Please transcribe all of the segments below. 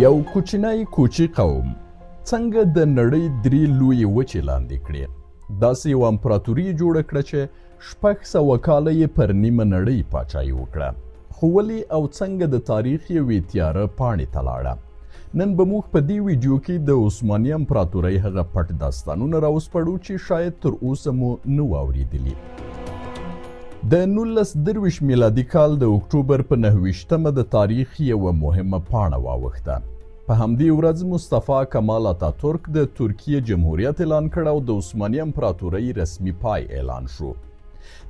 یو کوچنی کوچی قوم څنګه د نړۍ درې لویې وچې لاندې کړې. داسې یوه امپراتوري یې جوړه کړه چې 600 کاله یې پر نیمه نړۍ پاچاهي وکړه. خو ولې او څنګه د تاریخ یوې تیاره پاڼې ته لاړه؟ نن به موږ په دې ویډیو کې د عثماني امپراتورۍ هغه پټ داستانونه راوسپړو چې شاید تر اوسه مو نه و اورېدلي. د 1923 میلادي کال د اکتوبر په 29مه د تاریخ یوه مهمه پاڼه واوښته. په همدې ورځ مصطفی کمال اتاتورک د ترکیې جمهوریت اعلان کړ او د عثماني امپراتورۍ رسمي پای اعلان شو.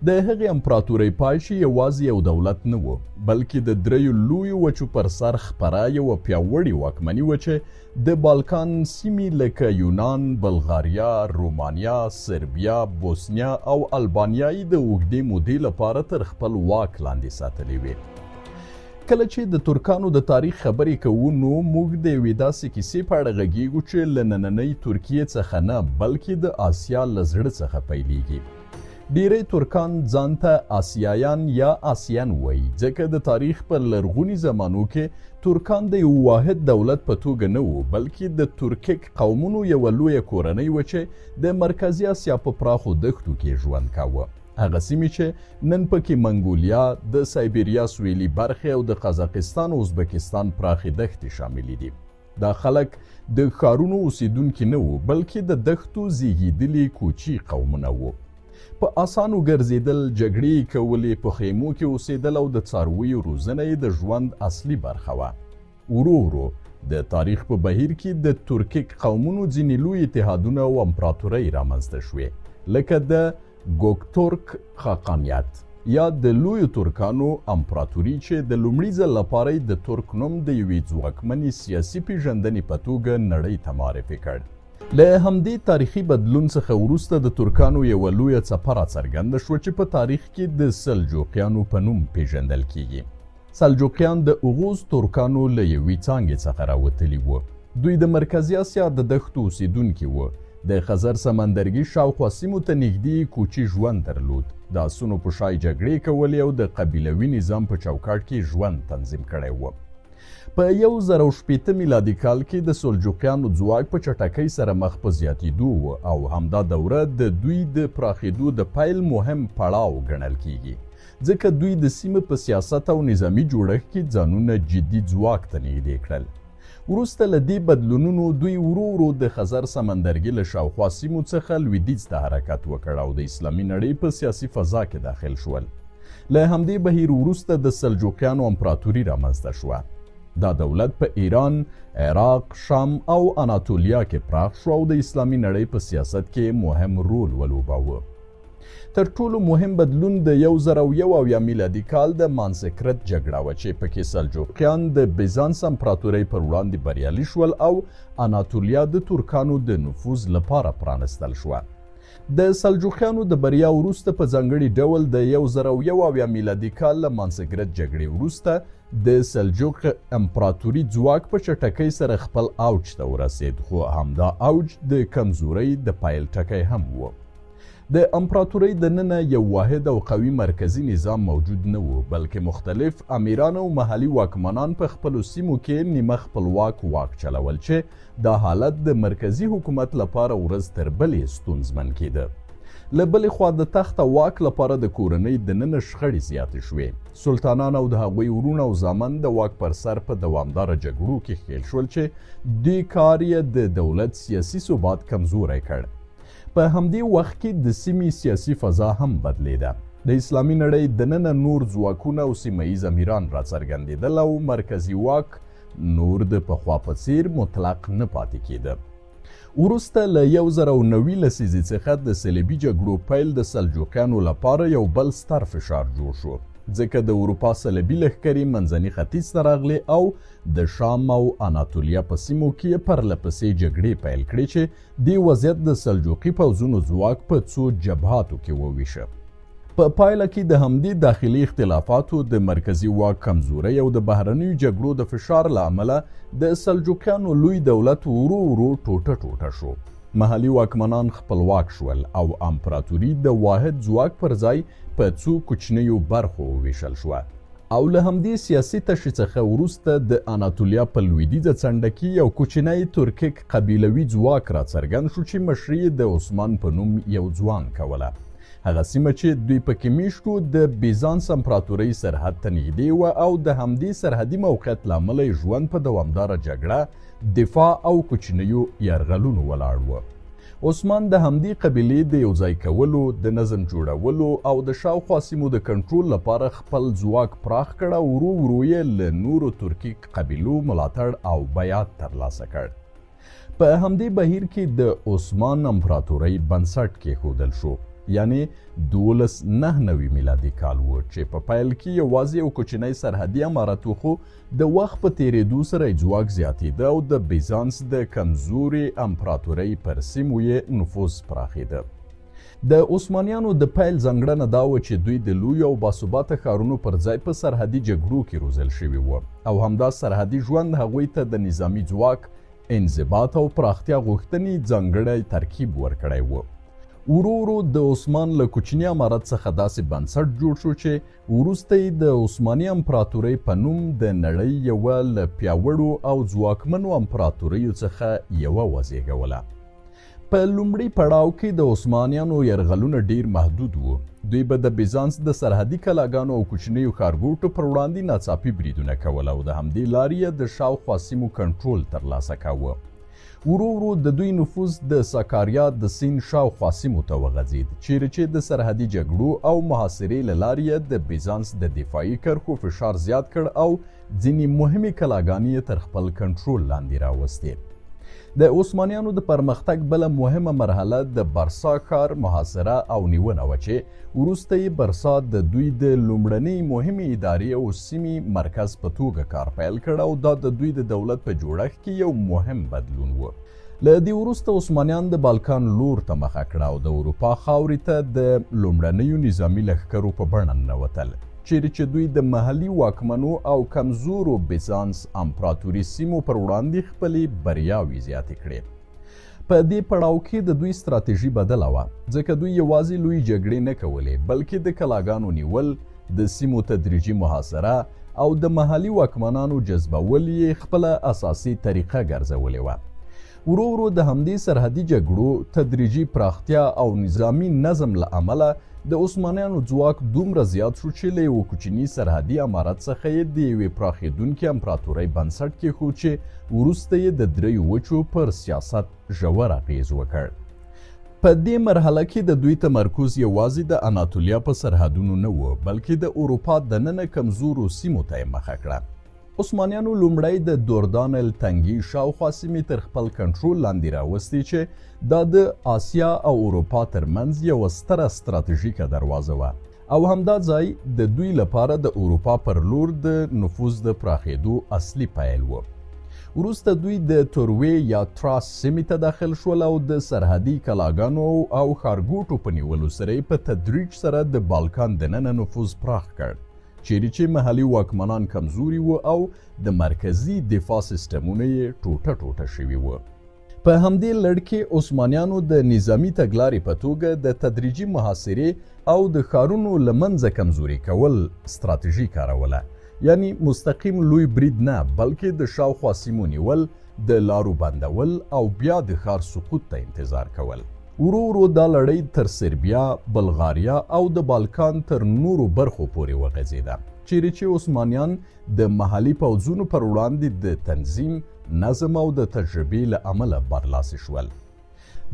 د هغې امپراتورۍ پای چې یوازې یو دولت نه و بلکې د دریو لویو وچو پر سر خپره یوه پیاوړې واکمني وه چې د بالکان سیمې لکه یونان، بلغاریا، رومانیا، سربیا، بوسنیا او البانیا یې د اوږدې مودې لپاره تر خپل واک لاندې ساتلې وې. کله چې د ترکانو د تاریخ خبرې کوو نو موږ د یوې داسې کیسې په اړه غږیږو چې له نننۍ ترکیې څخه نه بلکې د آسیا له زړه څخه پیلېږي. ډیری ترکان ځان ته آسیایان یا آسیان وایي ځکه د تاریخ په لرغوني زمانو کې ترکان د یو واحد دولت په توګه نه وو بلکې د ترکیک قومونو یوه لویه کورنۍ وه چې د مرکزي آسیا په پراخو دښتو کې ژوند کاوه. هغه سیمې چې نن پکې منګولیا، د سایبریا سویلي برخې او د قزاقستان او ازبکستان پراخې دښتې شاملې دي. دا خلک د ښارونو اوسیدونکي نه وو بلکې د دښتو زیږېدلي کوچي قومونه وو. په اسانو ګرځېدل، جګړې کولې، په خیمو کې اوسېدل او د څارویو روزنه یې د ژوند اصلي برخه وه. ورو ورو د تاریخ په بهیر کې د ترکیک قومونو ځینې لوی اتحادونه او امپراتورۍ رامنځته شوې لکه د ګوکتورک خاقانیت یا د لویو ترکانو امپراتوري چې د لومړي ځل لپاره د ترک نوم د یوې ځواکمنې سیاسي پیژندنې په توګه نړۍ ته معرفي کړ. له همدې تاریخي بدلون څخه وروسته د ترکانو یوه لویه څپه راڅرګنده شوه چې په تاریخ کې د سلجوقیانو په نوم پیژندل کیږي. سلجوقیان د اوغوز ترکانو له یوې څانګې څخه راوتلي وو. دوی د مرکزي اسیا د دښتو اوسیدونکي وو. د خزر سمندرګي شاوخوا سیمو ته نږدې کوچي ژوند درلود. د آسونو په شای جګړې کولې او د قبیلوي نظام په چوکاټ کې ژوند تنظیم کړی و. په 1060 میلادي کال کې د سلجوقیانو ځواک په چټکۍ سره مخ په زیاتېدو و او همدا دوره د دوی د پراخېدو د پیل مهم پړاو ګڼل کیږي ځکه دوی د سیمې په سیاست او نظامي جوړښت کې ځانونه جدي ځواک ته نږدې کړل. وروسته له دې بدلونونو دوی ورو ورو د خزر سمندرګي له شاوخوا سیمو څخه لویدیځ ته حرکت وکړ او د اسلامي نړۍ په سیاسي فضا کې داخل شول. له همدې بهیر وروسته د سلجوقیانو امپراتوري رامنځته شوه. دا دولت په ایران، عراق، شام او اناتولیا کې پراخ شو او د اسلامي نړۍ په سیاست کې مهم رول ولوباوه. تر ټولو مهم بدلون د 1001 میلادي کال د مانسکرت جګړه وه چې پکې سلجوقیان د بیزانس امپراتورۍ پر وړاندې بریالي شول او اناتولیا د ترکانو د نفوذ لپاره پرانستل شوه. د سلجوقیانو د بریا وروسته په ځانګړي ډول د 1001 میلادي کال له مانسکرت جګړې وروسته د سلجوق امپراتوري ځواک په چټکۍ سره خپل اوج ته ورسېد خو همدا اوج د کمزورۍ د پیل ټکی هم و. د امپراتورۍ دننه یو واحد او قوي مرکزي نظام موجود نه و بلکې مختلف امیران او محلي واکمنان په خپلو سیمو کې نیمه خپلواک واک چلول چې دا حالت د مرکزي حکومت لپاره ورځ تر بلې ستونزمن کېده. له بلې خوا د تخت واک لپاره د کورنۍ دننه شخړې زیاتې شوې. سلطانان او د هغوی ورونه او زامن د واک پر سر په دوامداره جګړو کې ښکېل شول چې دې کار یې د دولت سیاسي ثبات کمزوری کړ. په همدې وخت کې د سیمې سیاسي فضا هم بدلیده. د اسلامي نړۍ دننه نور ځواکونه او سیمه ییز امیران راڅرګندېدل او مرکزي واک نور د پخوا په څیر مطلق نه پاتې کېده. وروسته له 1090 لسیزې څخه د صلیبي جګړو پیل د سلجوقیانو لپاره یو بل ستر فشار جوړ شو ځکه د اروپا صلیبي لښکرې منځني ختیځ ته راغلې او د شام او اناتولیا په سیمو کې پرله پسې جګړې پیل کړې چې دې وضعیت د سلجوقي پوځونو ځواک په څو جبهاتو کې وویشه. په پایله کې د همدې داخلي اختلافاتو د مرکزي واک کمزورۍ او د بهرنیو جګړو د فشار له امله د سلجوقیانو لوی دولت ورو ورو ټوټه ټوټه شو. محلي واکمنان خپلواک شول او امپراتوري د واحد ځواک پر ځای په څو کوچنیو برخو وویشل شوه. او له همدې سیاسي تشې څخه وروسته د اناتولیا په لویدیځه څنډه کې یو کوچنی ترکیک قبیلوي ځواک راڅرګند شو چې مشري د عثمان په نوم یو ځوان کوله. هغه سیمه چې دوی پکې میشتو د بیزانس امپراتورۍ سرحد ته نږدې وه او د همدې سرحدي موقعیت له امله یې ژوند په دوامداره جګړه، دفاع او کوچنیو یرغلونو ولاړ و. عثمان د همدې قبیلې د یوځای کولو، د نظم جوړولو او د شاوخوا سیمو د کنټرول لپاره خپل ځواک پراخ کړ او ورو ورو یې له نورو ترکیک قبیلو ملاتړ او بیعت ترلاسه کړ. په همدې بهیر کې د عثمان امپراتورۍ بنسټ کېښودل شو، یعنی 1299 میلادي کال و چې په پیل کې یوازې یو کوچنی سرحدي امارت و، خو د وخت په تیریدو سره یې ځواک زیاتېده او د بیزانس د کمزورې امپراتورۍ پر سیمو یې نفوذ پراخېده. د عثمانیانو د پیل ځانګړنه دا وه چې دوی د لویو او باثباته ښارونو پر ځای په سرحدي جګړو کې روزل شوي وو او همدا سرحدي ژوند هغوی ته د نظامي ځواک، انضباط او پراختیا غوښتنې ځانګړی ترکیب ورکړی و. ورو ورو د عثمان له کوچني امارت څخه داسې بنسټ جوړ شو چې وروسته یې د عثماني امپراتورۍ په نوم د نړۍ یوه له پیاوړو او ځواکمنو امپراتوریو څخه یوه وزېږوله. په لومړي پړاو کې د عثمانیانو یرغلونه ډیر محدود وو. دوی به د بیزانس د سرحدي کلاګانو او کوچنیو ښارګوټو پر وړاندې ناڅاپي بریدونه کول او د همدې لارې یې د شاوخوا سیمو کنټرول ترلاسه کاوه. ورو ورو د دوی نفوذ د ساکاریا د سیند شاوخوا سیمو ته وغځېد، چیرې چې د سرحدي جګړو او محاصرې له لارې یې د بیزانس د دفاعي کرښو فشار زیات کړ او ځینې مهمې کلاګانې یې تر خپل کنټرول لاندې راوستې. د عثمانیانو د پرمختګ بله مهمه مرحله د برسا ښار محاصره او نیونه وه چې وروسته یې برسا د دوی د لومړنۍ مهمې ادارې او سیمې مرکز په توګه کار پیل کړ او دا د دوی د دولت په جوړښت کې یو مهم بدلون و. له دې وروسته عثمانیان د بالکان لور ته مخه کړه او د اروپا خاورې ته د لومړنیو نظامي لښکرو په بڼه ننوتل، چیرې چې دوی د محلي واکمنو او کمزورو بیزانس امپراتوري سیمو پر وړاندې خپلې بریاوې زیاتې کړې. په دې پړاو کې د دوی ستراتیژي بدله وه، ځکه دوی یوازې لوی جګړې نه کولې بلکې د کلاګانو نیول، د سیمو تدریجي محاصره او د محلي واکمنانو جذبول یې خپله اساسي طریقه ګرځولې وه. ورو ورو د همدې سرحدي جګړو، تدریجي پراختیا او نظامي نظم له امله د عثمانیانو ځواک دومره زیات شو چې له یوه کوچني سرحدي امارت څخه یې د یوې پراخېدونکې امپراتورۍ بنسټ کېښود چې وروسته یې د دریو وچو پر سیاست ژور اغېز وکړ. په دې مرحله کې د دوی تمرکز یوازې د اناتولیا په سرحدونو نه و بلکې د اروپا دننه کمزورو سیمو ته یې مخه کړه. عثمانیانو لومړی د دوردانل تنګي شاوخوا سیمې تر خپل کنټرول لاندې راوستې چې دا د آسیا او اروپا ترمنځ یوه ستره ستراتیژیکه دروازه وه او همدا ځای د دوی لپاره د اروپا پر لور د نفوذ د پراخېدو اصلي پیل و. وروسته دوی د توروې یا تراس سیمې ته داخل شول او د سرحدي کلاګانو او ښارګوټو په نیولو سره یې په تدریج سره د بالکان دننه نفوذ پراخ کړ، چیرې چې محلي واکمنان کمزوري وو او د مرکزي دفاع سیستمونه یې ټوټه ټوټه شوي وو. په همدې لړ کې عثمانیانو د نظامي تګلارې په توګه د تدریجي محاصرې او د ښارونو له منځه کمزوري کول ستراتیژي کاروله، یعنی مستقیم لوی برید نه بلکې د شاوخوا سیمو نیول، د لارو بندول او بیا د ښار سقوط ته انتظار کول. ورو ورو دا لړۍ تر سربیا، بلغاریا او د بالکان تر نورو برخو پورې وغځېده، چیرې چې عثمانیان د محلي پوځونو پر وړاندې د تنظیم، نظم او د تجربې له امله برلاسي شول.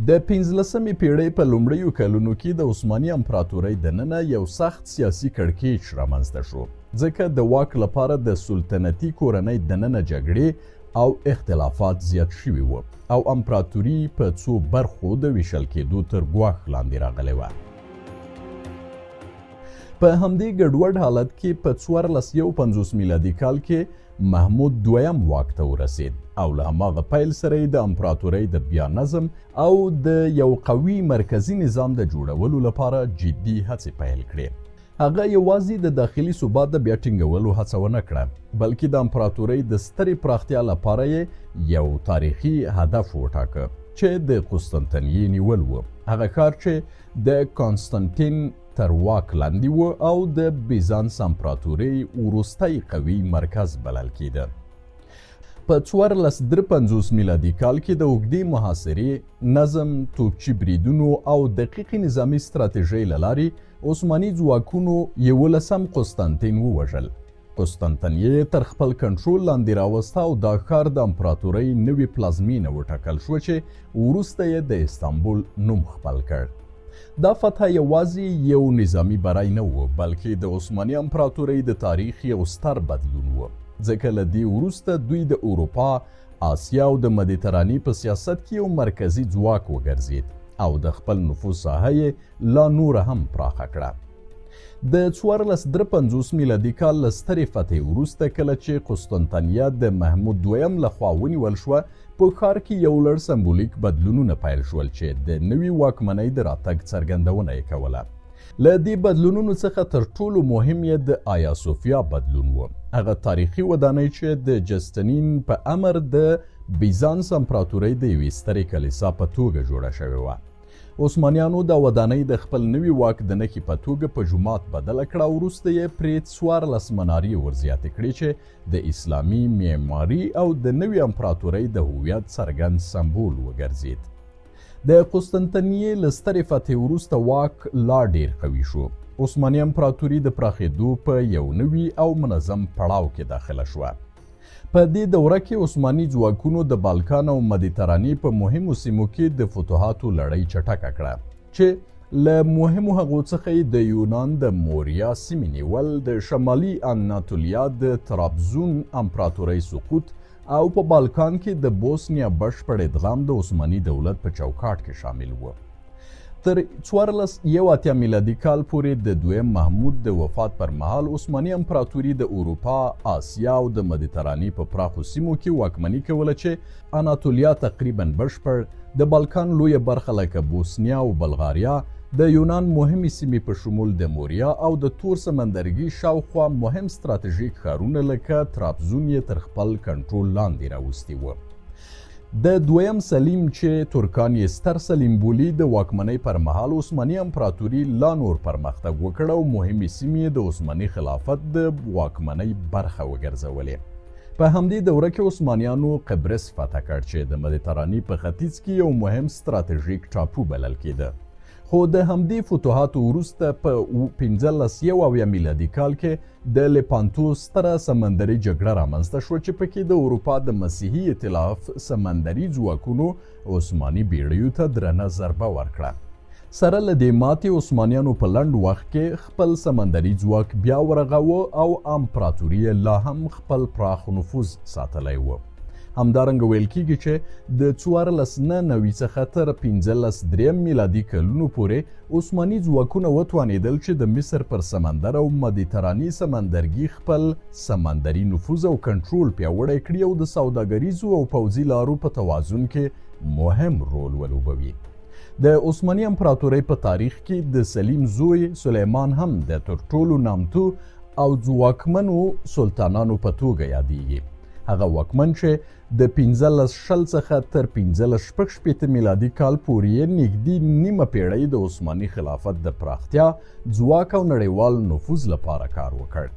د 15مې پیړۍ په لومړیو کلونو کې د عثماني امپراتورۍ دننه یو سخت سیاسي کړکېچ رامنځته شو، ځکه د واک لپاره د سلطنتي کورنۍ دننه جګړې او اختلافات زیات شوي وو او امپراتوري په څو برخو د ویشل کېدو تر ګواښ لاندې راغلی وه. په همدې ګډوډ حالت کې په 1451 میلادي کال کې محمود دویم واک ته ورسید او له هماغه پیل سره یې د امپراتورۍ د بیا نظم او د یو قوي مرکزي نظام د جوړولو لپاره جدي هڅې پیل کړې. هغه یوازې د داخلي ثبات د بیا ټینګولو هڅه ونه کړه بلکې د امپراتورۍ د سترې پراختیا لپاره یې یو تاریخي هدف وټاکه چې د قسطنطنیې نیول و، هغه ښار چې د کانستانتین تر واک لاندې و او د بیزانس امپراتورۍ وروستی قوي مرکز بلل کېده. په 1453 میلادي کال کې د اوږدې محاصرې، نظم، توپچي بریدونو او دقیقې نظامي ستراتیژۍ له لارې عثماني ځواکونو 11 قسطنطین ووژل. قسطنطنیه تر خپل کنټرول لاندې راوسته او دا ښار د امپراتورۍ نوې پلازمینه وټاکل شوه چې وروسته یې د استانبول نوم خپل کړ. دا فتح یوازې یو نظامی بری نه و، بلکې د عثماني امپراتورۍ د تاریخ یو ستر بدلون و، ځکه له دې وروسته دوی د اروپا، آسیا او د مدیترانې په سیاست کې یو مرکزي ځواک وګرځید او د خپل نفوذ ساحه یې لا نوره هم پراخه کړه. د 1453 میلادي کال له سترې فتحې وروسته کله چې قسطنطنیه د محمود دویم لخوا ونیول شوه، په ښار کې یو لړ سمبولیک بدلونونه پیل شول چې د نوي واکمنۍ د راتګ څرګندونه یې کوله. له دې بدلونونو څخه تر ټولو مهم یې د آیا صوفیا بدلون و، هغه تاریخي ودانۍ چې د جستنین په امر د بیزانس امپراتورۍ د یوې سترې کلیسا په توګه جوړه شوې وه. عثمانیانو دا ودانۍ د خپل نوي واک د نښې په توګه په جومات بدله کړه او وروسته یې پرې 14 منارې ورزیاتې کړې چې د اسلامي معماري او د نوي امپراتورۍ د هویت څرګند سمبول وګرځید. د قسطنطنیې له سترې فتحې وروسته واک لا ډیر قوي شو. عثماني امپراتوري د پراخېدو په یو نوي او منظم پړاو کې داخله شوه. په دې دوره کې عثماني ځواکونو د بالکان او مدیترانې په مهمو سیمو کې د فتوحاتو لړۍ چټکه کړه چې له مهمو هغو څخه یې د یونان د موریا سیمې نیول، د شمالي اناتولیا د ترابزون امپراتورۍ سقوط او په بالکان کې د بوسنیا بشپړ ادغام د عثماني دولت په چوکاټ کې شامل و. تر 1481 میلادي کال پورې د دویم محمود د وفات پر مهال عثماني امپراتوري د اروپا، آسیا او د مدیترانې په پراخو سیمو کې واکمني کوله چې اناتولیا تقریبا بشپړ، د بالکان لویه برخه لکه بوسنیا او بلغاریا، د یونان مهمې سیمې په شمول د موریا او د تور سمندرګي شاوخوا مهم ستراتیژیک ښارونه لکه ترابزون یې تر خپل کنټرول لاندې راوستي وو. د دویم سلیم چې ترکان یې ستر سلیم بولي د واکمنۍ پر مهال عثماني امپراتوري لا نور پرمختګ وکړ او مهمې سیمې د عثماني خلافت د واکمنۍ برخه وګرځولې. په همدې دوره کې عثمانیانو قبرس فتح کړ چې د مدیترانې په ختیځ کې یو مهم ستراتیژیک ټاپو بلل کېده. خو د همدې فتوحاتو وروسته په 1501 میلادي کال کې د لیپانتو ستره سمندري جګړه رامنځته شوه چې پکې د اروپا د مسیحي ائتلاف سمندري ځواکونو عثماني بیړیو ته درنه ضربه ورکړه. سره له دې ماتې عثمانیانو په لنډ وخت کې خپل سمندري ځواک بیا ورغاوه او امپراتوري لا هم خپل پراخ نفوذ ساتلی و. همدارنګه ویل کېږي چې د 1490 څخه تر 1503 میلادي کلونو پورې عثماني ځواکونه وتوانېدل چې د مصر پر سمندر او مدیترانې سمندرګي خپل سمندري نفوذ او کنټرول پیاوړی کړي او د سوداګریزو او پوځي لارو په توازن کې مهم رول ولوبوي. د عثماني امپراتورۍ په تاریخ کې د سلیم زوی سلیمان هم د تر ټولو نامتو او ځواکمنو سلطانانو په توګه یادېږي. هغه واکمن چې د 1520 څخه تر 1566 میلادي کال پورې نږدې نیمه پیړۍ د عثماني خلافت د پراختیا، ځواک او نړیوال نفوذ لپاره کار وکړ.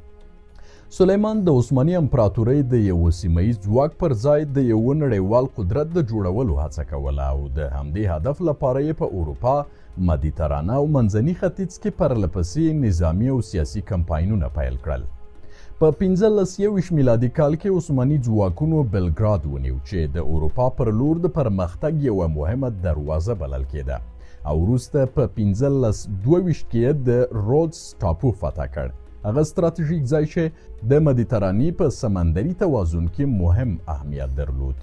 سلیمان د عثماني امپراتورۍ د یو سیمه‌ییز ځواک پر ځای د یو نړیوال قدرت د جوړولو هڅه کوله او د همدې هدف لپاره یې په اروپا، مدیترانه او منځني ختیځ کې پرله‌پسې نظامي او سیاسي کمپاینونه پیل کړل. په 1521 میلادي کال کې عثماني ځواکونو بلګراد ونیو چې د اروپا پر لور د پرمختګ یوه مهمه دروازه بلل کېده او وروسته په 1522 کې د رودز ټاپو فتح کړ. هغه ستراتیژیک ځای چې د مدیترانې په سمندري توازن کې مهم اهمیت درلود.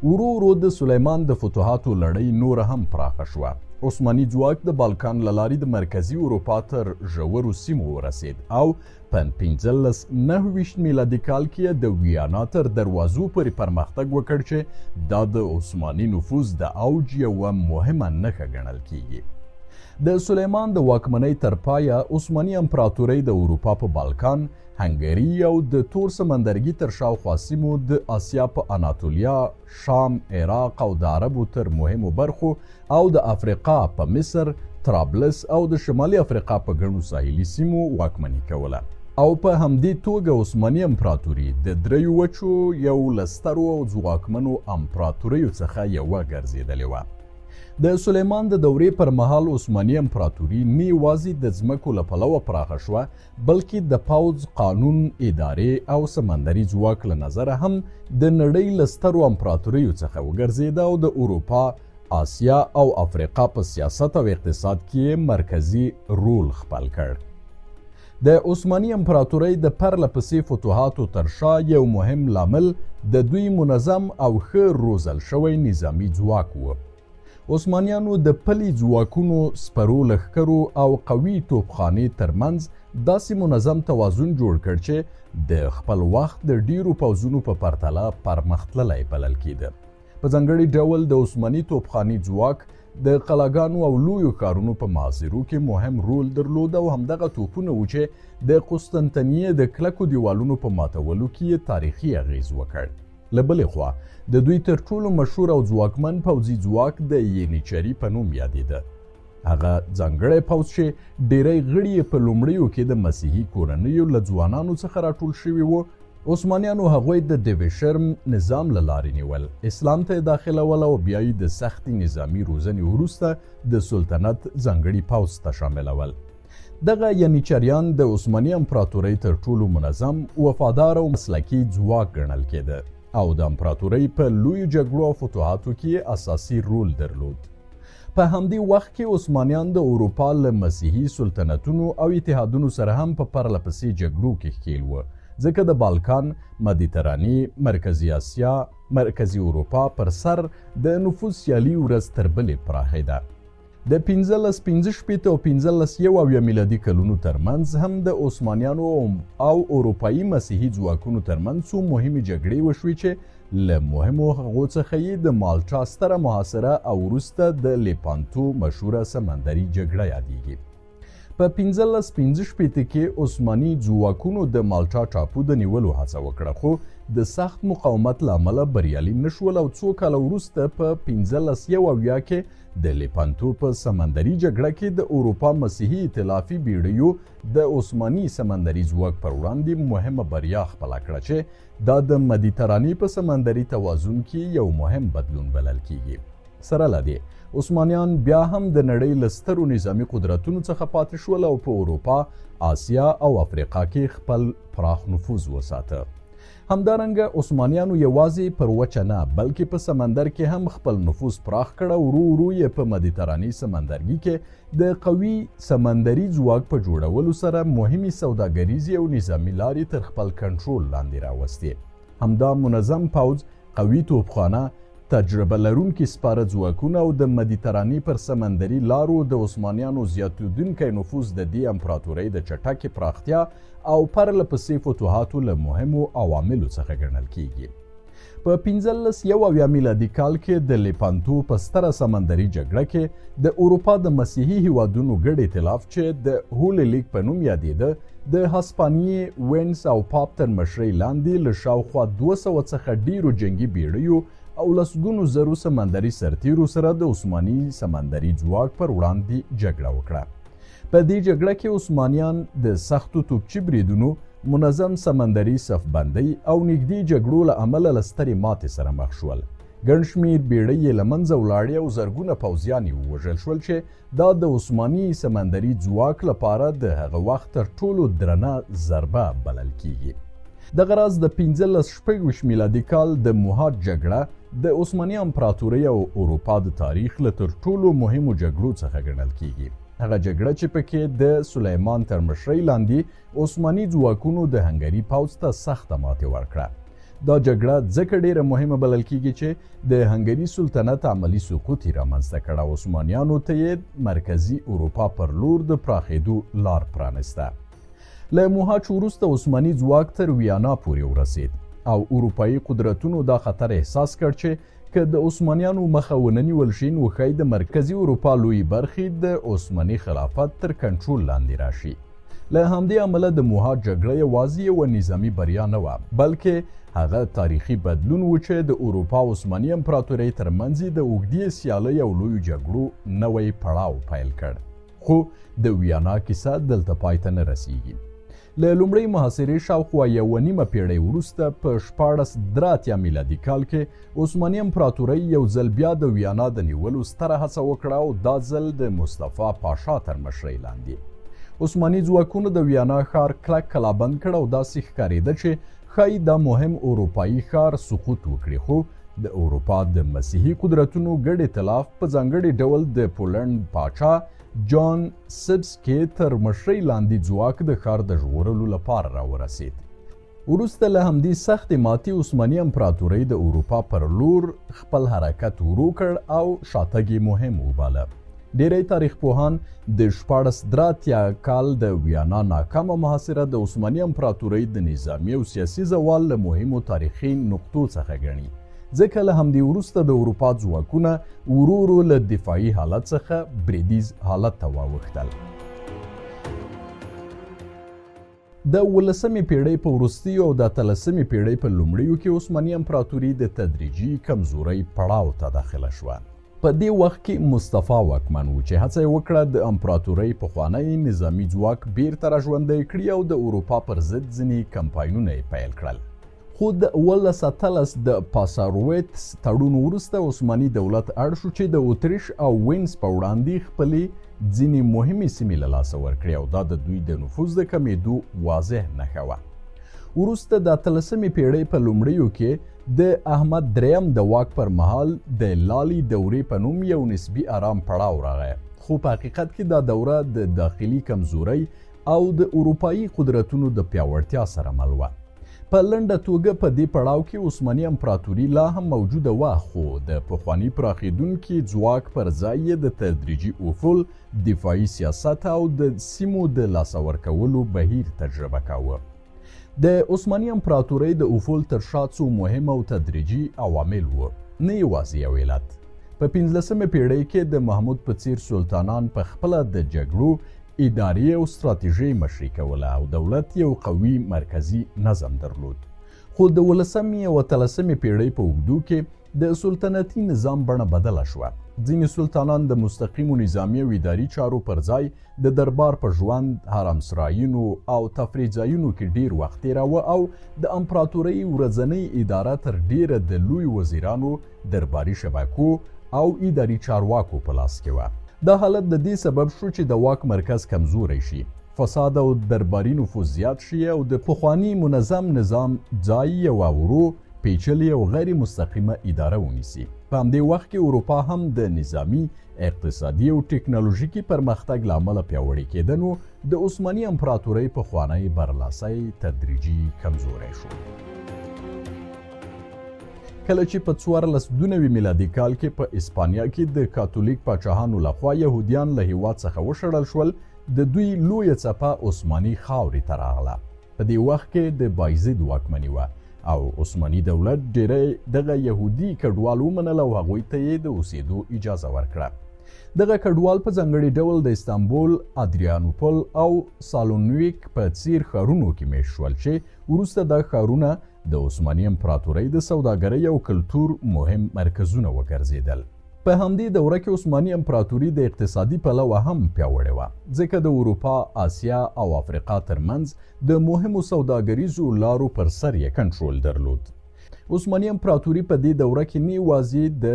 ورو ورو د سلیمان د فتوحاتو لړۍ نور هم پراخه شوه. عثماني ځواک د بالکان له لارې د مرکزي اروپا تر ژورو سیمو ورسید او په 1529 میلادي کال کې د ویانا تر دروازو پورې پرمختګ وکړ چې دا د عثماني نفوذ د اوج یوه مهمه نښه ګڼل کیږي. د سلیمان د واکمنۍ تر پایه عثماني امپراتورۍ د اروپا په بالکان، هنګري او د تور سمندرګي تر شاوخوا سیمو، د آسیا په اناتولیا، شام، عراق او د عربو تر مهمو برخو او د افریقا په مصر، طرابلس او د شمالي افریقا په ګڼو ساحلي سیمو واکمني کوله او په همدې توګه عثماني امپراتوري د دریو وچو یو له سترو او ځواکمنو امپراتوریو څخه یوه ګرځېدلې وه. د سلیمان د دورې پر مهال عثماني امپراتوري نه یوازې د ځمکو له پلوه پراخه شوه بلکې د پوځ، قانون، ادارې او سمندري ځواک له نظره هم د نړۍ له سترو امپراتوریو څخه وګرځېده او د اروپا، آسیا او افریقا په سیاست او اقتصاد کې مرکزي رول خپل کړ. د عثماني امپراتورۍ د پرله پسې فتوحاتو تر شا یو مهم لامل د دوی منظم او ښه روزل شوی نظامي ځواک و. عثمانیانو د پلي ځواکونو، سپرو لښکرو او قوي توپخانې ترمنځ داسې منظم توازن جوړ کړ چې د خپل وخت د ډیرو پوځونو په پرتله پرمختللی بلل کېده. په ځانګړي ډول د عثماني توپخانې ځواک د قلعهګانو او لویو ښارونو په محاصرو کې مهم رول درلود او همدغه توپونه وو چې د قسطنطنیې د کلکو دیوالونو په ماتولو کې تاریخي اغیز وکړ. له بلې خوا د دوی تر ټولو مشهور او ځواکمن پوځي ځواک د ینیچري په نوم یادېده. هغه ځانګړی پوځ چې ډیری غړي یې په لومړیو کې د مسیحي کورنیو له ځوانانو څخه راټول شوي وو، عثمانیانو هغوی د ډیویشرم نظام له لارې نیول، اسلام ته یې داخلول او بیا یې د سختې نظامي روزنې وروسته د سلطنت ځانګړي پوځ ته شاملول. دغه ینیچریان د عثماني امپراتورۍ تر ټولو منظم، وفادار او مسلکي ځواک ګڼل کېده او د امپراتورۍ په لویو جګړو او فتوحاتو کې اساسي رول درلود. په همدې وخت کې عثمانیان د اروپا له مسیحي سلطنتونو او اتحادونو سره هم په پرله پسې جګړو کې ښکېل وه، ځکه د بالکان، مدیترانې، مرکزي اسیا، مرکزي اروپا پر سر د نفوذ سیالي ورځ تر بلې پراخېده. د 1565 او 1591 میلادي کلونو ترمنځ هم د عثمانیانو او اروپایي مسیحي ځواکونو ترمنځ څو مهمې جګړې وشوې چې له مهمو هغو څخه یې د مالټا ستره محاصره او وروسته د لیپانتو مشهوره سمندري جګړه یادیږي. په 1565 کې عثماني ځواکونو د مالټا ټاپو د نیولو هڅه وکړه، خو د سخت مقاومت له امله بریالي نشول او څو کاله وروسته په 1571 کې د لیپانتو په سمندري جګړه کې د اروپا مسیحي ائتلافي بیړیو د عثماني سمندري ځواک پر وړاندې مهمه بریا خپله کړه چې دا د مدیترانې په سمندري توازن کې یو مهم بدلون بلل کیږي. سره له دې عثمانیان بیا هم د نړۍ له سترو نظامي قدرتونو څخه پاتې شول او په اروپا، آسیا او افریقا کې خپل پراخ نفوذ وساته. همدارنګه عثمانیانو یوازې پر وچه نه بلکې په سمندر کې هم خپل نفوذ پراخ کړ او ورو ورو یې په مدیترانې سمندرګي کې د قوي سمندري ځواک په جوړولو سره مهمې سوداګریزې او نظامي لارې تر خپل کنټرول لاندې راوستې. همدا منظم پوځ، قوي توپخانه، تجربه لرونکي سپاره ځواکونه او د مدیترانې پر سمندري لارو د عثمانیانو زیاتېدونکی نفوذ د دې امپراتورۍ د چټکې پراختیا او پرله پسې فتوحاتو له مهمو عواملو څخه ګڼل کیږي. په 1591 میلادي کال کې د لیپانتو په ستره سمندري جګړه کې د اروپا د مسیحي هیوادونو ګډ ائتلاف چې د هولي لیګ په نوم یادېده د هسپانیې، وینس او پاپ تر مشرۍ لاندې له شاوخوا 200 څخه ډیرو جنګي بیړیو او لسګونو زرو سمندري سرتیرو سره د عثماني سمندري ځواک پر وړاندې جګړه وکړه. په دې جګړه کې عثمانیان د سختو توپچي بریدونو، منظم سمندري صفبندۍ او نږدې جګړو له امله له سترې ماتې سره مخ شول. ګڼ شمېر بیړۍ یې له منځه ولاړې او زرګونه پوځیان یې ووژل شول چې دا د عثماني سمندري ځواک لپاره د هغه وخت تر ټولو درنه ضربه بلل کیږي. دغه راز د 1566 میلادي کال د موهات جګړه د عثماني امپراتورۍ او اروپا د تاریخ له تر ټولو مهمو جګړو څخه ګڼل کیږي. هغه جګړه چې پکې د سلیمان تر مشرۍ لاندې عثماني ځواکونو د هنګري پوځ ته سخته ماتې ورکړه. دا جګړه ځکه ډیره مهمه بلل کیږي چې د هنګري سلطنت عملي سقوط یې رامنځته کړ او عثمانیانو ته یې مرکزي اروپا پر لور د پراخېدو لار پرانسته. له موهاچ وروسته عثماني ځواک تر ویانا پورې ورسید او اروپایي قدرتونو دا خطر احساس کړ چې که د عثمانیانو مخه ونه نیول شي نو ښایي د مرکزي اروپا لویې برخې د عثماني خلافت تر کنټرول لاندې راشي. له همدې امله د موهاچ جګړه یوازې یوه نظامي بریا نه وه بلکې هغه تاریخي بدلون و چې د اروپا عثماني امپراتورۍ ترمنځ د اوږدې سیالۍ او لویو جګړو نوی پړاو پیل کړ. خو د ویانا کیسه دلته پای ته نه رسیږي. له لومړۍ محاصرې شاوخوا یوه نیمه پیړۍ وروسته په 1483 میلادي کال کې عثماني امپراتورۍ یو ځل بیا د ویانا د نیولو ستره هڅه وکړه او دا ځل د مصطفی پاشا تر مشرۍ لاندې. عثماني ځواکونو د ویانا ښار کلک کلابند کړ او داسې ښکارېده چې ښایي دا مهم اروپایي ښار سقوط وکړي، خو د اروپا د مسیحي قدرتونو ګډ ائتلاف په ځانګړي ډول د پولنډ پاچا جان سبسکي تر مشرۍ لاندې ځواک د ښار د ژغورلو لپاره راورسېد. وروسته له همدې سختې ماتې عثماني امپراتورۍ د اروپا پر لور خپل حرکت ورو کړ او شاتګ یې مهم وباله. ډېری تاریخ پوهان د 1483 کال د ویانا ناکامه محاصره د عثماني امپراتورۍ د نظامي او سیاسي زوال له مهمو تاریخي نقطو څخه ګڼي، ځکه له همدې وروسته د اروپا ځواکونه ورو ورو له دفاعي حالت څخه بریدیز حالت ته واوښتل. د 18مې پیړۍ په وروستیو او د 13مې پیړۍ په لومړیو کې عثماني امپراتوري د تدریجي کمزورۍ پړاو ته داخله شوه. په دې وخت کې مصطفی واکمن و چې هڅه یې وکړه د امپراتورۍ پخوانی نظامي ځواک بیرته راژوندی کړي او د اروپا پر ضد ځینې کمپاینونه یې پیل کړل. خو د 1813 د پاسارویتس تړون وروسته عثماني دولت اړ شو چې د اتریش او وینز په وړاندې خپلې ځینې مهمې سیمې له لاسه ورکړي او دا د دوی د نفوذ د کمېدو واضح نښه وه. وروسته د 13مې پیړۍ په لومړیو کې د احمد دریم د واک پر مهال د لالي دورې په نوم یو نسبي آرام پړاو راغی، خو په حقیقت کې دا دوره د داخلي کمزورۍ او د اروپایي قدرتونو د پیاوړتیا سره مل وه. په لنډه توګه په دې پړاو کې عثماني امپراتوري لا هم موجوده وه، خو د پخواني پراخېدونکي ځواک پر ځای یې د تدریجي افول، دفاعي سیاست او د سیمو د لاسه ورکولو بهیر تجربه کاوه. د عثماني امپراتورۍ د افول تر شا څو مهم او تدریجي عوامل وو، نه یوازې یو علت. په 15مې پیړۍ کې د محمود په څیر سلطانان په خپله د جګړو، اداري او ستراتیژۍ مشري کوله او دولت یو قوي مرکزي نظم درلود. خو د 18مې او 13مې پیړۍ په اوږدو کې د سلطنتي نظام بڼه بدله شوه. ځینې سلطانان د مستقیمو نظامي او اداري چارو پر ځای د دربار په ژوند، حرمسرایونو او تفریح ځایونو کې ډیر وخت تېراوه او د امپراتورۍ ورځنۍ اداره تر ډیره د لوی وزیرانو، درباري شبکو او اداري چارواکو په لاس کې وه. دا حالت د دې سبب شو چې د واک مرکز کمزوری شي، فساد او درباري نفوذ زیات شي او د پخواني منظم نظام ځای یوه ورو، پیچلې او غیر مستقیمه اداره ونیسي. په همدې وخت کې اروپا هم د نظامي، اقتصادي او ټکنالوژیکي پرمختګ له امله پیاوړې کېده، نو د عثماني امپراتورۍ پخوانی برلاسی تدریجي کمزوری شو. کله چې په 1492 میلادي کال کې په اسپانیا کې د کاتولیک پاچاهانو لخوا یهودیان له هیواد څخه وشړل شول، د دوی لویه څپه عثماني خاورې ته راغله. په دې وخت کې د بایزید واکمني وه او عثماني دولت ډیری دغه یهودي کډوال ومنل او هغوی ته یې د اوسېدو اجازه ورکړه. دغه کډوال په ځانګړي ډول د استانبول، ادریانوپل او سالونیک په څیر ښارونو کې میشت شول چې وروسته دا ښارونه د عثماني امپراتورۍ د سوداګرۍ او کلتور مهم مرکزونه وګرځېدل. په همدې دوره کې عثماني امپراتوري د اقتصادي پلوه هم پیاوړې وه، ځکه د اروپا، آسیا او افریقا ترمنځ د مهمو سوداګریزو لارو پر سر یې کنټرول درلود. عثماني امپراتوري په دې دوره کې نه یوازې د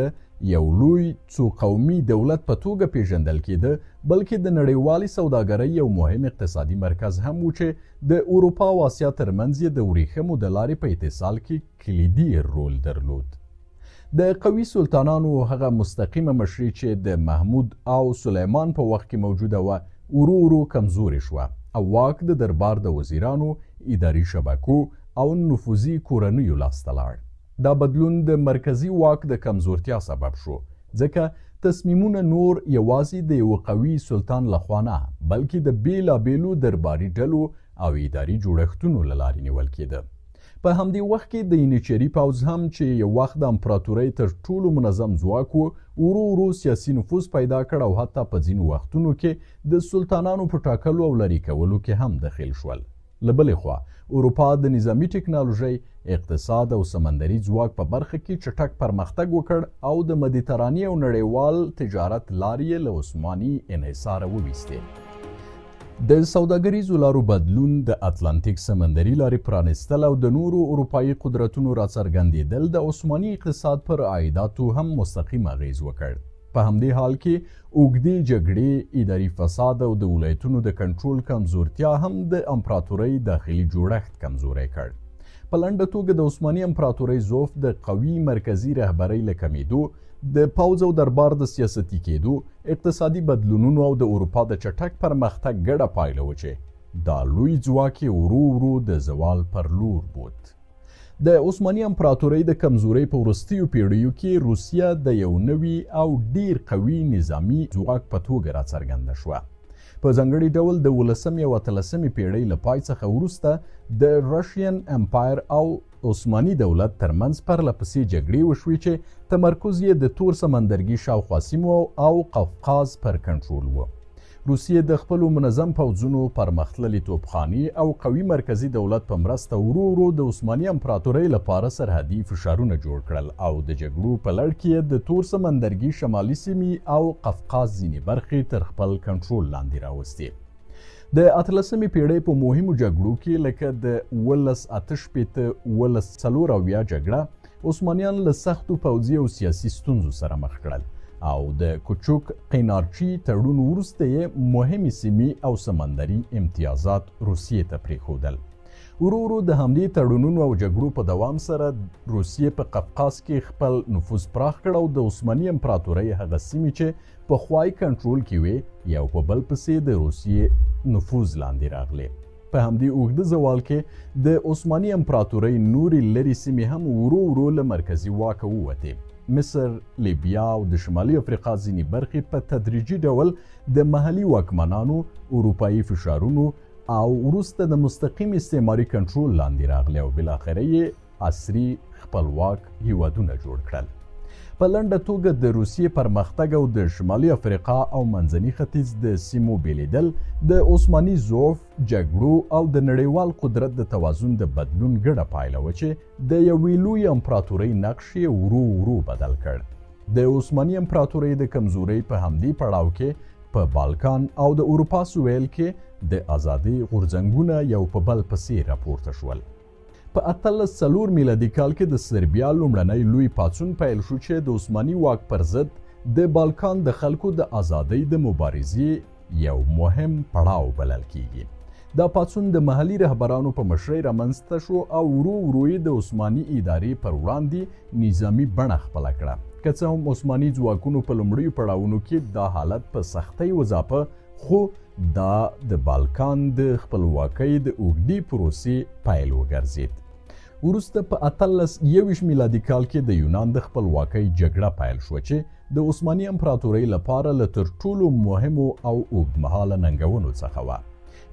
یو لوی څو قومي دولت په توګه پیژندل کېده، بلکې د نړیوالې سوداګرۍ یو مهم اقتصادي مرکز هم و چې د اروپا او آسیا ترمنځ یې د ورېښمو د لارې په اتصال کې کلیدي رول درلود. د قوي سلطانانو هغه مستقیمه مشري چې د محمود او سلیمان په وخت کې موجوده وه، ورو ورو کمزورې شوه او واک د دربار د وزیرانو، اداري شبکو او نفوذي کورنیو لاسته لاړ. دا بدلون د مرکزي واک د کمزورتیا سبب شو، ځکه تصمیمونه نور یوازې د یو قوي سلطان لخوا نه، بلکې د بیلابیلو درباري ډلو او اداري جوړښتونو له لارې نیول کېده. په همدې وخت کې د ینیچري پوځ هم چې یو وخت د امپراتورۍ تر ټولو منظم ځواک و، ورو ورو سیاسي نفوذ پیدا کړ او حتی په ځینو وختونو کې د سلطانانو په ټاکلو او لرې کولو کې هم دخیل شول. له بلې خوا اروپا د نظامی ټکنالوژۍ، اقتصاد او سمندري ځواک په برخه کې چټک پرمختګ وکړ او د مدیترانې او نړیوال تجارت لارې له عثماني انحصاره وویستې. د سوداګریزو لارو بدلون، د اتلانتیک سمندري لارې پرانستل او د نورو اروپایي قدرتونو راڅرګندېدل د عثماني اقتصاد پر عایداتو هم مستقیم اغیز وکړ. په همدې حال کې اوږدې جګړې، اداري فساد او د ولایتونو د کنټرول کمزورتیا هم د امپراتورۍ داخلي جوړښت کمزوری کړ. په لنډه توګه د عثماني امپراتورۍ ضعف د قوي مرکزي رهبرۍ له کمیدو، د پوځ او دربار د سیاستي کېدو، اقتصادي بدلونونو او د اروپا د چټک پرمختګ ګډه پایله و چې دا لوی ځواک یې ورو ورو د زوال پر لور بوت. د عثماني امپراتورۍ د کمزورۍ په وروستیو پیړیو کې روسیه د یو نوي او ډیر قوي نظامي ځواک په توګه راڅرګنده شوه. په ځانګړي ډول د 18مې او 18مې پیړۍ له پای څخه وروسته د رشین امپایر او عثماني دولت ترمنځ پرله پسې جګړې وشوې چې تمرکز یې د تور سمندرګي شاوخوا سیمو او قفقاز پر کنټرول و. روسیې د خپلو منظم پوځونو، پرمختللي توپخانې او قوي مرکزي دولت په مرسته ورو ورو د عثماني امپراتورۍ لپاره سرحدي فشارونه جوړ کړل او د جګړو په لړ کې د تور سمندرګي شمالي سیمې او قفقاز ځینې برخې تر خپل کنټرول لاندې راوستې. د 18مې پیړۍ په مهمو جګړو کې لکه د 1848 جګړه عثمانیان له سختو پوځي او سیاسي ستونزو سره مخ کړل او د کوچوک قینارچي تړون وروسته یې مهمې سیمې او سمندري امتیازات روسیې ته پرېښودل. ورو ورو د همدې تړونونو او جګړو په دوام سره روسیې په قفقاز کې خپل نفوذ پراخ کړ او د عثماني امپراتورۍ هغه سیمې چې پخوای کنټرول کې وې یو په بل پسې د روسیې نفوذ لاندې راغلې. په همدې اوږده زوال کې د عثماني امپراتورۍ نورې لرې سیمې هم ورو ورو له مرکزي واکه ووتې. مصر، لیبیا او د شمالي افریقا ځینې برخې په تدریجي ډول د محلي واکمنانو، اروپایي فشارونو او وروسته د مستقیم استعماري کنټرول لاندې راغلي او بالاخره یې عصري خپلواک هیوادونه جوړ کړل. په لنډه توګه د روسیې پرمختګ او د شمالي افریقا او منځني ختیځ د سیمو بیلیدل د عثماني ضعف، جګړو او د نړیوال قدرت د توازن د بدلون ګډه پایله وه چې د یوې لویې امپراتورۍ نقش یې ورو ورو بدل کړ. د عثماني امپراتورۍ د کمزورۍ په همدې پړاو کې په بالکان او د اروپا سویل کې د ازادۍ غورځنګونه یو په بل پسې راپورته شول. په 1804 میلادي کال کې د سربیا لومړنی لوی پاڅون پیل شو چې د عثماني واک پر ضد د بالکان د خلکو د ازادۍ د مبارزې یو مهم پړاو بلل کیږي. دا پاڅون د محلي رهبرانو په مشرۍ رامنځته شو او ورو ورو یې د عثماني ادارې پر وړاندې نظامي بڼه خپله کړه. که څه هم عثماني ځواکونو په لومړیو پړاوونو کې دا حالت په سختۍ وځاپه، خو دا د بالکان د خپلواکۍ د اوږدې پروسې پیل وګرځېد. وروسته په 1821 میلادي کال کې د یونان د خپلواکۍ جګړه پیل شوه چې د عثماني امپراتورۍ لپاره له تر ټولو مهمو او اوږدمهاله ننګونو څخه وه.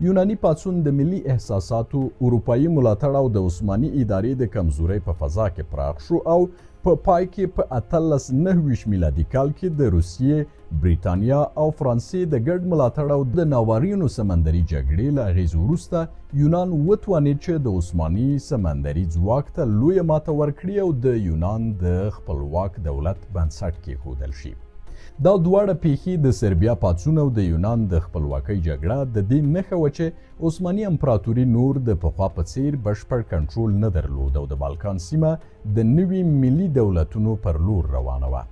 یوناني پاڅون د ملي احساساتو، اروپایي ملاتړ او د عثماني ادارې د کمزورۍ په فضا کې پراخ شو او په پای کې په 1829 میلادي کال کې د روسیې، بریتانیا او فرانسې د ګډ ملاتړ او د ناورینو سمندري جګړې له اغېز وروسته یونان وتوانید چې د عثماني سمندري ځواک ته لویه ماته ورکړي او د یونان د خپلواک دولت بنسټ کېښودل شي. دا دواړه پیښې د سربیا پاڅون او د یونان د خپلواکۍ جګړه د دې نښه وه چې عثماني امپراتوري نور د پخوا په څیر بشپړ کنټرول نه درلود او د بالکان سیمه د نوي ملي دولتونو پر لور روانه وه.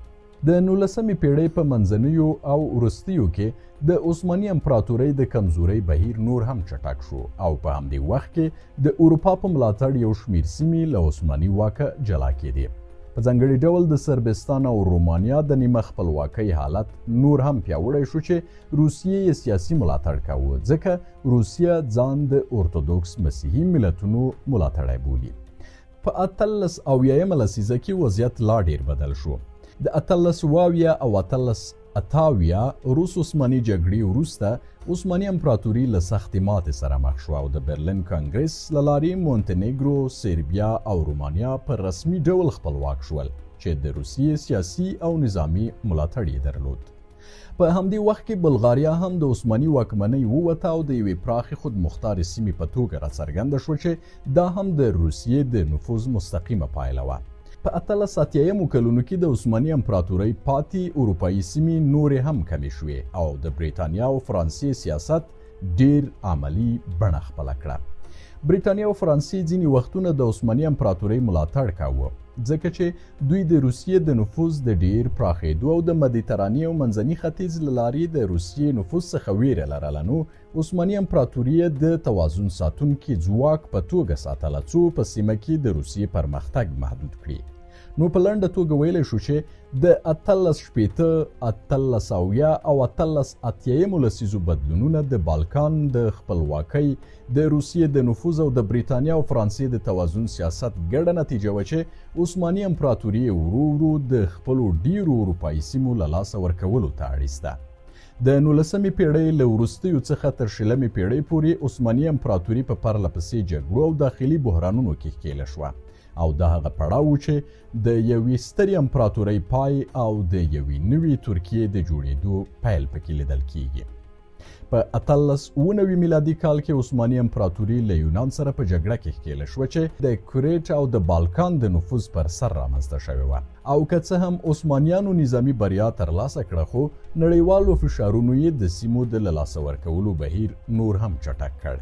د 19مې پیړۍ په منځنیو او وروستیو کې د عثماني امپراتورۍ د کمزورۍ بهیر نور هم چټک شو او په همدې وخت کې د اروپا په ملاتړ یو شمېر سیمې له عثماني واکه جلا کېدې. په ځانګړي ډول د سربستان او رومانیا د نیمه خپلواکۍ حالت نور هم پیاوړی شو چې روسیې یې سیاسي ملاتړ کاوه، ځکه روسیه ځان د ارتودوکس مسیحي ملتونو ملاتړی بولي. په 1880 لسیزه کې وضعیت لا ډیر بدل شو. د 1880 او 1888 روس عثماني جګړې وروسته عثماني امپراتوري له سختې ماتې سره مخ شوه او د برلین کانګرس له لارې مونتنیګرو، سربیا او رومانیا په رسمي ډول خپلواک شول چې د روسیې سیاسي او نظامي ملاتړ یې درلود. په همدې وخت کې بلغاریا هم د عثماني واکمنۍ ووته او د یوې پراخې خودمختارې سیمې په توګه راڅرګنده شوه چې دا هم د روسیې د نفوذ مستقیمه پایله وه. په 1880 کلونو کې د عثماني امپراتورۍ پاتې اروپایي سیمې نورې هم کمې شوې او د بریتانیا او فرانسې سیاست ډیر عملی بڼه خپله کړه. بریتانیا او فرانسې ځینې وختونه د عثماني امپراتورۍ ملاتړ کاوه ځکه چې دوی د روسیې د نفوذ د ډیر پراخېدو او د مدیترانې او منځني ختیځ له لارې د روسیې نفوذ څخه ویره لرله، نو عثماني امپراتوري د توازن ساتونکي ځواک په توګه ساتله څو په سیمه کې د روسیې پرمختګ محدود کړي. نو په لنډه توګه ویلی شو چې د 1880 1890 او 1880 لسیزو بدلونونه د بالکان د خپلواکۍ، د روسیې د نفوذ او د بریتانیا او فرانسې د توازن سیاست ګډه نتیجه وه چې عثماني امپراتوري ورو ورو د خپلو ډیرو اروپایي سیمو له لاسه ورکولو ته اړیسته. د 19مې پیړۍ له وروستیو څخه تر 20مې پیړۍ پورې عثماني امپراتوري په پرله پسې جګړو او داخلي بحرانونو کې ښکېله شوه او دا هغه پړاو و چې د یوې سترې امپراتورۍ پای او د یوې نوې ترکیې د جوړېدو پیل پکې لیدل کیږي. په 1890 میلادي کال کې عثماني امپراتوري له یونان سره په جګړه کې ښکېله شوه چې د کوریټ او د بالکان د نفوذ پر سر رامنځته شوې وه او که څه هم عثمانیانو نظامي بریا ترلاسه کړه خو نړیوالو فشارونو یې د سیمو د له لاسه ورکولو بهیر نور هم چټک کړ.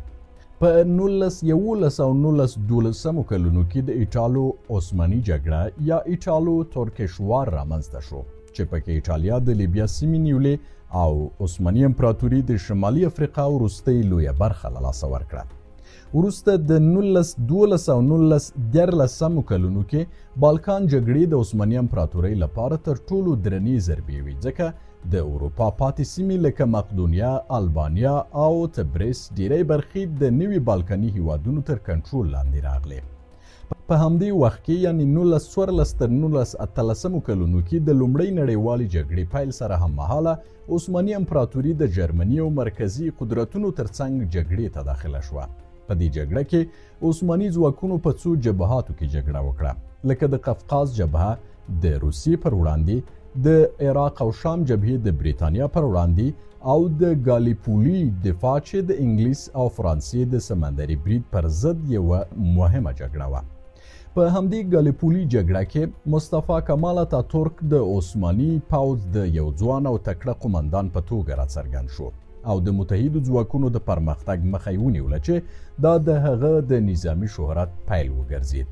په 1911 او 1912 کلونو کې د ایټالو عثماني جګړه یا ایټالو ترکیش وار رامنځته شو چې پکې ایټالیا د لیبیا سیمې نیولې او عثماني امپراتوري د شمالي افریقا وروستۍ لویه برخه له لاسه ورکړه. وروسته د 1912 او 1913 کلونو کې بالکان جګړې د عثماني امپراتورۍ لپاره تر ټولو درنې ضربې وې ځکه د اروپا پاتې سیمې لکه مقدونیا، البانیا او تبریز ډیری برخې د نوي بالکاني هیوادونو تر کنټرول لاندې راغلې. په همدې وخت کې یعنی 1914 تر 1918 کلونو کې د لومړۍ نړیوالې جګړې پیل سره هممهاله عثماني امپراتوري د جرمني او مرکزي قدرتونو ترڅنګ جګړې ته داخله شوه. په دې جګړه کې عثماني ځواکونو په څو جبهاتو کې جګړه وکړه لکه د قفقاز جبهه د روسیې پر وړاندې، د عراق او شام جبهې د بریتانیا پر وړاندې او د ګالیپولي دفاع چې د انګلیس او فرانسې د سمندري برید پر ضد یوه مهمه جګړه وه. په همدې ګالیپولي جګړه کې مصطفی کمال اتاتورک د عثماني پوځ د یو ځوان او تکړه قومندان په توګه راڅرګند شو او د متحدو ځواکونو د پرمختګ مخه یې ونیوله چې دا د هغه د نظامي شهرت پیل وګرځید.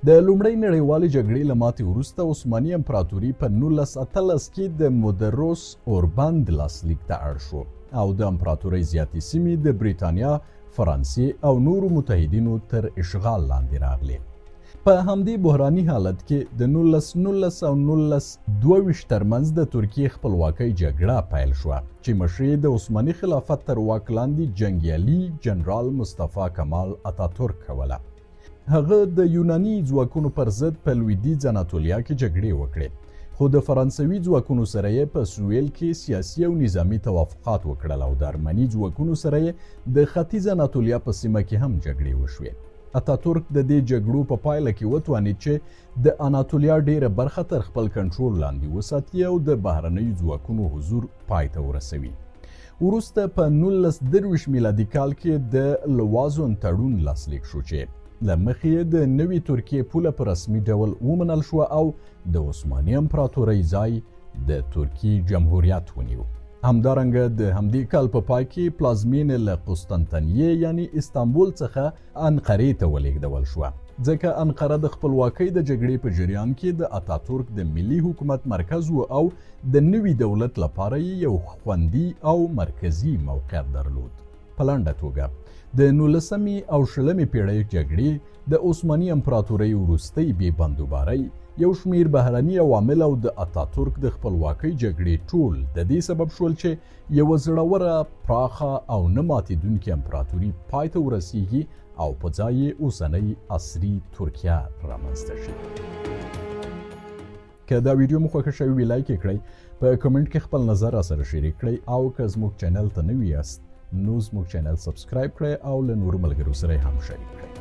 د لومړۍ نړیوالې جګړې له ماتې وروسته عثماني امپراتوري په 1918 کې د مودروس اوربند لاسلیک ته اړ شو او د امپراتورۍ زیاتې سیمې د بریتانیا، فرانسې او نورو متحدینو تر اشغال لاندې راغلې. په همدې بحراني حالت کې د 1919 او 1922 ترمنځ د ترکیې خپلواکۍ جګړه پیل شوه چې مشري د عثماني خلافت تر واک لاندې جنګیالي جنرال مصطفی کمال اتاتورک کوله. هغه د یوناني ځواکونو پر ضد په لویدیځ اناتولیا کې جګړې وکړې خو د فرانسوي ځواکونو سره یې په سویل کې سیاسي او نظامي توافقات وکړل او د ارمني ځواکونو سره یې د ختیځ اناتولیا په سیمه کې هم جګړې وشوې. اتاتورک د دې جګړو په پایله کې وتوانید چې د اناتولیا ډیره برخه تر خپل کنټرول لاندې وساتي او د بهرنیو ځواکونو حضور پای ته ورسوي. وروسته په 1923 میلادي کال کې د لوازون تړون لاسلیک شو چې له مخې د نوې ترکیې پوله په رسمي ډول ومنل شوه او د عثماني امپراتورۍ ځای د ترکیې جمهوریت ونیو. همدارنګه د همدې کال په پای کې پلازمینې له قسطنطنیې یعنی استانبول څخه انقرې ته ولېږدول شوه ځکه انقره د خپلواکۍ د جګړې په جریان کې د اتاتورک د ملي حکومت مرکز و او د نوي دولت لپاره یو خوندي او مرکزي موقعیت درلود. په لنډه توګه د 19مې او 20مې پیړۍ جګړې د عثماني امپراتورۍ وروستۍ بې بندوبارۍ، یو شمیر بهرني عوامل او د اتاتورک د خپلواکۍ جګړې ټول د دې سبب شول چې یوه زړوره، پراخه او نه ماتېدونکې امپراتوري پای ته ورسیږي او په ځای یې اوسنۍ عصري ترکیه رامنځته شي. که دا ویډیو مو خوښه شوې وي لایک یې کړئ، په کمنټ کې خپل نظر راسره شریک کړئ او که زموږ چینل ته نوي یاست نو زموږ چینل سبسکرایب کړئ او له نورو ملګرو سره هم شریک کړئ.